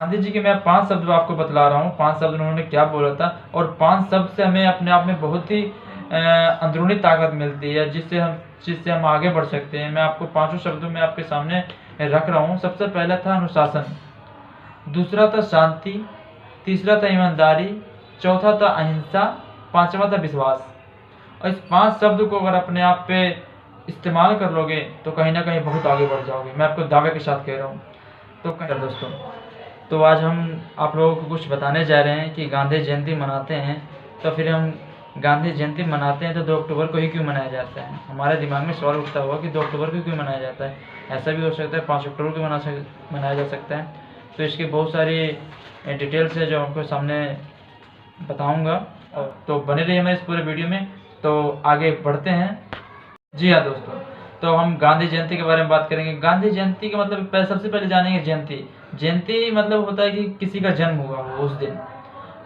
गांधी जी के मैं 5 शब्द आपको बतला रहा हूँ। 5 शब्द उन्होंने क्या बोला था और 5 शब्द से हमें अपने आप में बहुत ही अंदरूनी ताकत मिलती है, जिससे हम आगे बढ़ सकते हैं। मैं आपको पाँचों शब्दों में आपके सामने रख रहा हूँ। सबसे पहला था अनुशासन, दूसरा था शांति, तीसरा था ईमानदारी, चौथा था अहिंसा, पांचवा था विश्वास। और इस 5 शब्द को अगर अपने आप पे इस्तेमाल कर लोगे तो कहीं ना कहीं बहुत आगे बढ़ जाओगे। मैं आपको दावे के साथ कह रहा हूँ। तो दोस्तों, तो आज हम आप लोगों को कुछ बताने जा रहे हैं कि गांधी जयंती मनाते हैं, तो फिर हम गांधी जयंती मनाते हैं तो 2 अक्टूबर को ही क्यों मनाया जाता है। हमारे दिमाग में सवाल उठता होगा कि 2 अक्टूबर को क्यों मनाया जाता है। ऐसा भी हो सकता है 5 अक्टूबर को मनाया जा सकता है। तो इसकी बहुत सारी डिटेल्स है जो आपको सामने बताऊंगा, और तो बने रहिए हमारे इस पूरे वीडियो में। तो आगे बढ़ते हैं। जी हाँ दोस्तों, तो हम गांधी जयंती के बारे में बात करेंगे। गांधी जयंती का मतलब सबसे पहले जानेंगे जयंती। जयंती मतलब होता है कि किसी का जन्म हुआ हो उस दिन।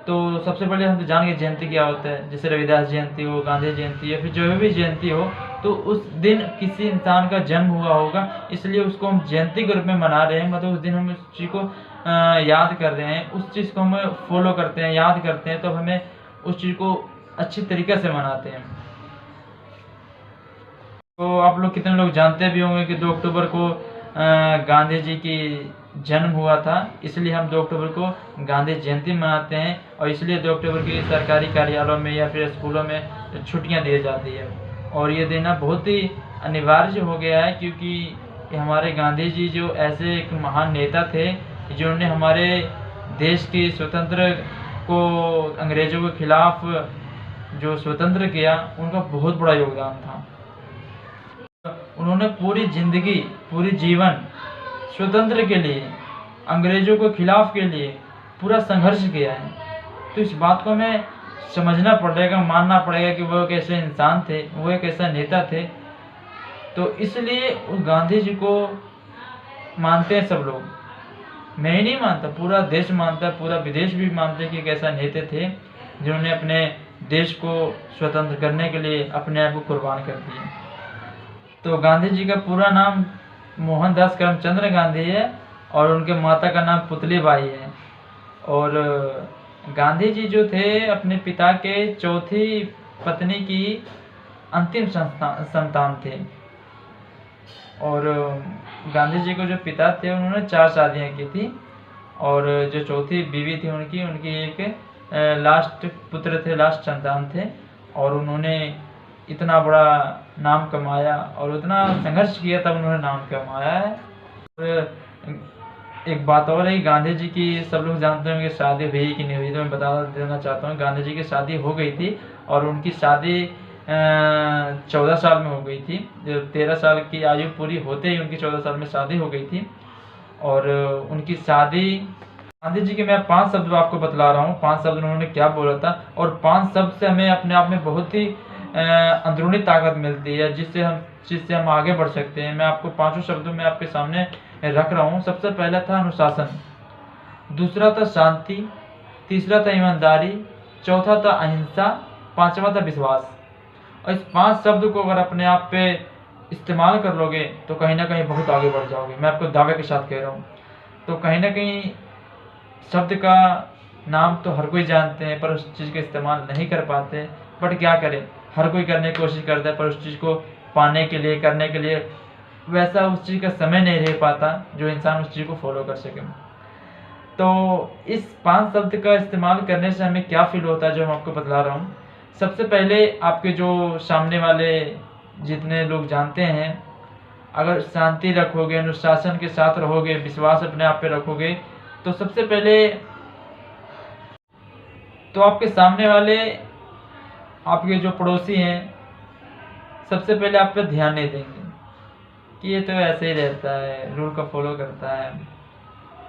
तो सबसे पहले हम तो जानेंगे जयंती क्या होता है। जैसे रविदास जयंती हो, गांधी जयंती या फिर जो भी जयंती हो, तो उस दिन किसी इंसान का जन्म हुआ होगा, इसलिए उसको हम जयंती के रूप में मना रहे हैं। मतलब उस दिन हम उस चीज़ को याद कर रहे हैं, उस चीज़ को हम फॉलो करते हैं, याद करते हैं, तो हमें उस चीज़ को अच्छी तरीके से मनाते हैं। तो आप लोग कितने लोग जानते भी होंगे कि 2 अक्टूबर को गांधी जी की जन्म हुआ था, इसलिए हम 2 अक्टूबर को गांधी जयंती मनाते हैं। और इसलिए 2 अक्टूबर की सरकारी कार्यालयों में या फिर स्कूलों में छुट्टियां दी जाती है। और ये देना बहुत ही अनिवार्य हो गया है, क्योंकि हमारे गांधी जी जो ऐसे एक महान नेता थे जिन्होंने हमारे देश की स्वतंत्र को अंग्रेज़ों के खिलाफ जो स्वतंत्र किया, उनका बहुत बड़ा योगदान था। उन्होंने पूरी जिंदगी, पूरी जीवन स्वतंत्र के लिए, अंग्रेजों के खिलाफ के लिए पूरा संघर्ष किया है। तो इस बात को हमें समझना पड़ेगा, मानना पड़ेगा कि वो एक ऐसे इंसान थे, वो एक ऐसा नेता थे। तो इसलिए उस गांधी जी को मानते हैं सब लोग। मैं ही नहीं मानता, पूरा देश मानता है, पूरा विदेश भी मानते हैं कि एक ऐसा नेता थे जिन्होंने अपने देश को स्वतंत्र करने के लिए अपने आप को कुर्बान कर दिया। तो गांधी जी का पूरा नाम मोहनदास करमचंद गांधी है और उनके माता का नाम पुतली बाई है। और गांधी जी जो थे अपने पिता के चौथी पत्नी की अंतिम संतान थे। और गांधी जी को जो पिता थे उन्होंने 4 शादियां की थी, और जो चौथी बीवी थी उनकी एक लास्ट पुत्र थे, लास्ट संतान थे। और उन्होंने इतना बड़ा नाम कमाया और उतना संघर्ष किया तब उन्होंने नाम कमाया है। और एक बात और है, गांधी जी की सब लोग जानते होंगे शादी हुई कि नहीं हुई, तो मैं बता देना चाहता हूँ। गांधी जी की शादी हो गई थी और उनकी शादी 14 साल में हो गई थी। 13 साल की आयु पूरी होते ही उनकी 14 साल में शादी हो गई थी। और उनकी शादी, गांधी जी के मैं 5 शब्द आपको बतला रहा हूँ। 5 शब्द उन्होंने क्या बोला था और 5 शब्द से हमें अपने आप में बहुत ही अंदरूनी ताकत मिलती है, जिससे हम आगे बढ़ सकते हैं। मैं आपको पांचों शब्दों में आपके सामने रख रहा हूँ। सबसे पहला था अनुशासन, दूसरा था शांति, तीसरा था ईमानदारी, चौथा था अहिंसा, पांचवा था विश्वास। और इस 5 शब्द को अगर अपने आप पे इस्तेमाल कर लोगे तो कहीं ना कहीं बहुत आगे बढ़ जाओगे। मैं आपको दावे के साथ कह रहा हूँ। तो कहीं ना कहीं शब्द का नाम तो हर कोई जानते हैं, पर उस चीज़ का इस्तेमाल नहीं कर पाते। बट क्या करें, हर कोई करने की कोशिश करता है, पर उस चीज़ को पाने के लिए, करने के लिए वैसा उस चीज़ का समय नहीं रह पाता जो इंसान उस चीज़ को फॉलो कर सके। तो इस 5 शब्द का इस्तेमाल करने से हमें क्या फील होता है, जो मैं आपको बतला रहा हूँ। सबसे पहले आपके जो सामने वाले जितने लोग जानते हैं, अगर शांति रखोगे, अनुशासन के साथ रहोगे, विश्वास अपने आप पे रखोगे, तो सबसे पहले तो आपके सामने वाले, आपके जो पड़ोसी हैं, सबसे पहले आप पे ध्यान नहीं देंगे कि ये तो ऐसे ही रहता है, रूल का फॉलो करता है।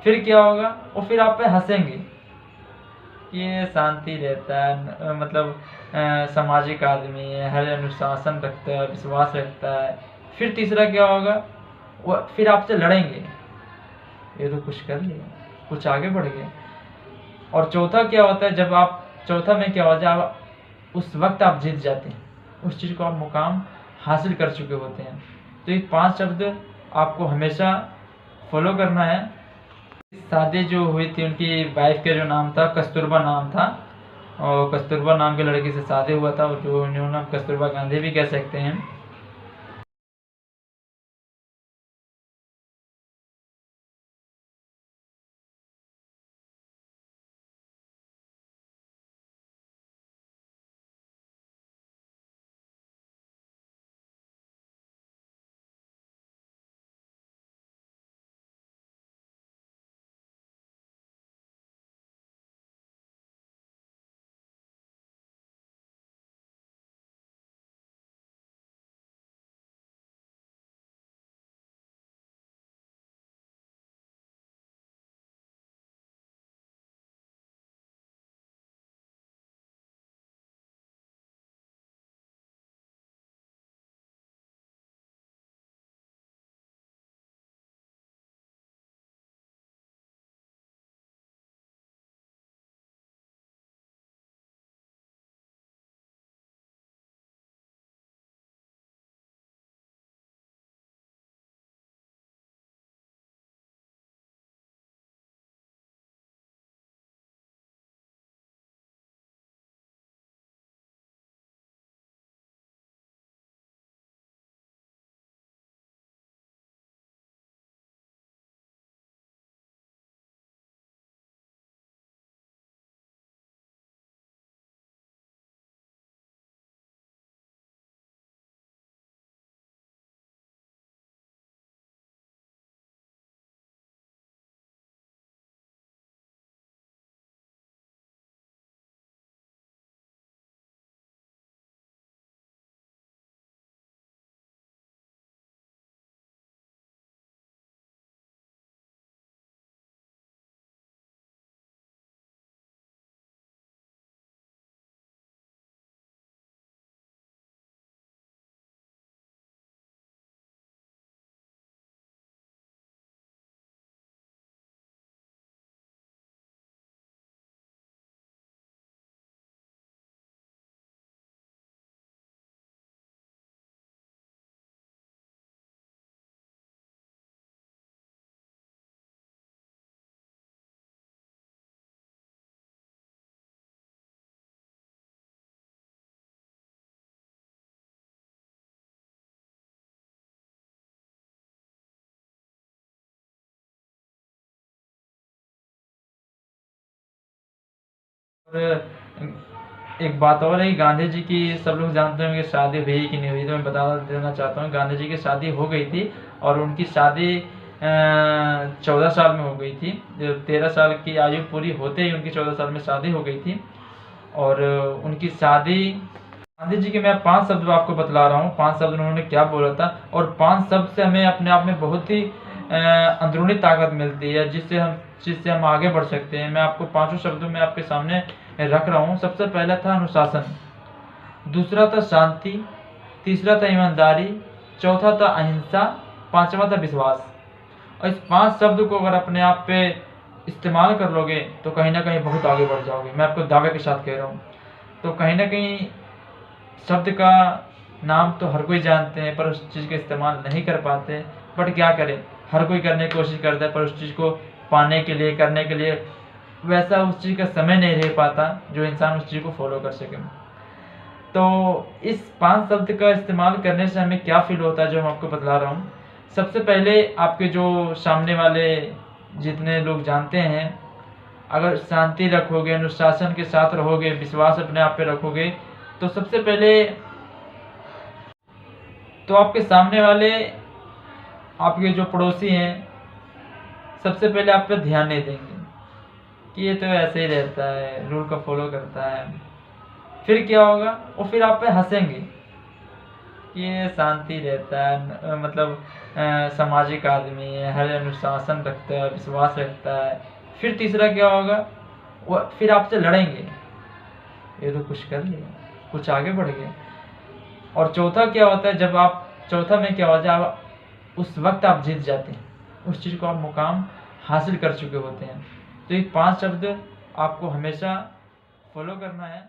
फिर क्या होगा, वो फिर आप पे हंसेंगे, ये शांति रहता है, मतलब सामाजिक आदमी है, हर अनुशासन रखता है, विश्वास रखता है। फिर तीसरा क्या होगा, वो फिर आपसे लड़ेंगे, ये तो कुछ कर लिया, कुछ आगे बढ़ गए। और चौथा क्या होता है, चौथा में क्या होता है, उस वक्त आप जीत जाते हैं, उस चीज़ को आप मुकाम हासिल कर चुके होते हैं। तो ये 5 शब्द आपको हमेशा फॉलो करना है। शादी जो हुई थी उनकी वाइफ का जो नाम था कस्तूरबा नाम था, और कस्तूरबा नाम के लड़के से शादी हुआ था, जो उन्होंने नाम कस्तूरबा गांधी भी कह सकते हैं। और एक बात और है, गांधी जी की सब लोग जानते होंगे शादी हुई कि नहीं हुई, तो मैं बता देना चाहता हूँ। गांधी जी की शादी हो गई थी, और उनकी शादी 14 साल में हो गई थी। 13 साल की आयु पूरी होते ही उनकी 14 साल में शादी हो गई थी। और उनकी शादी, गांधी जी के मैं 5 शब्द आपको बतला रहा हूँ, 5 शब्द उन्होंने क्या बोला था, और 5 शब्द से हमें अपने आप में बहुत ही अंदरूनी ताकत मिलती है, जिससे हम आगे बढ़ सकते हैं। मैं आपको 5 शब्दों में आपके सामने रख रहा हूँ। सबसे पहला था अनुशासन, दूसरा था शांति, तीसरा था ईमानदारी, चौथा था अहिंसा, पांचवा था विश्वास। और इस 5 शब्द को अगर अपने आप पे इस्तेमाल कर लोगे तो कहीं ना कहीं बहुत आगे बढ़ जाओगे, मैं आपको दावे के साथ कह रहा हूँ। तो कहीं ना कहीं शब्द का नाम तो हर कोई जानते हैं, पर उस चीज़ का इस्तेमाल नहीं कर पाते। बट क्या करें, हर कोई करने की कोशिश करता है, पर उस चीज़ को पाने के लिए, करने के लिए वैसा उस चीज़ का समय नहीं रह पाता जो इंसान उस चीज़ को फॉलो कर सके। तो इस 5 शब्द का इस्तेमाल करने से हमें क्या फील होता है, जो मैं आपको बतला रहा हूँ। सबसे पहले आपके जो सामने वाले जितने लोग जानते हैं, अगर शांति रखोगे, अनुशासन के साथ रहोगे, विश्वास अपने आप पे रखोगे, तो सबसे पहले तो आपके सामने वाले, आपके जो पड़ोसी हैं, सबसे पहले आप पे ध्यान नहीं देंगे कि ये तो ऐसे ही रहता है, रूल का फॉलो करता है। फिर क्या होगा, वो फिर आप पे हंसेंगे कि ये शांति रहता है, मतलब सामाजिक आदमी है, हर अनुशासन रखता है, विश्वास रखता है। फिर तीसरा क्या होगा, वो फिर आपसे लड़ेंगे, ये तो कुछ कर लिया, कुछ आगे बढ़ गए। और चौथा क्या होता है, जब आप चौथा में क्या होता है, उस वक्त आप जीत जाते हैं, उस चीज़ को आप मुकाम हासिल कर चुके होते हैं। तो ये 5 शब्द आपको हमेशा फॉलो करना है।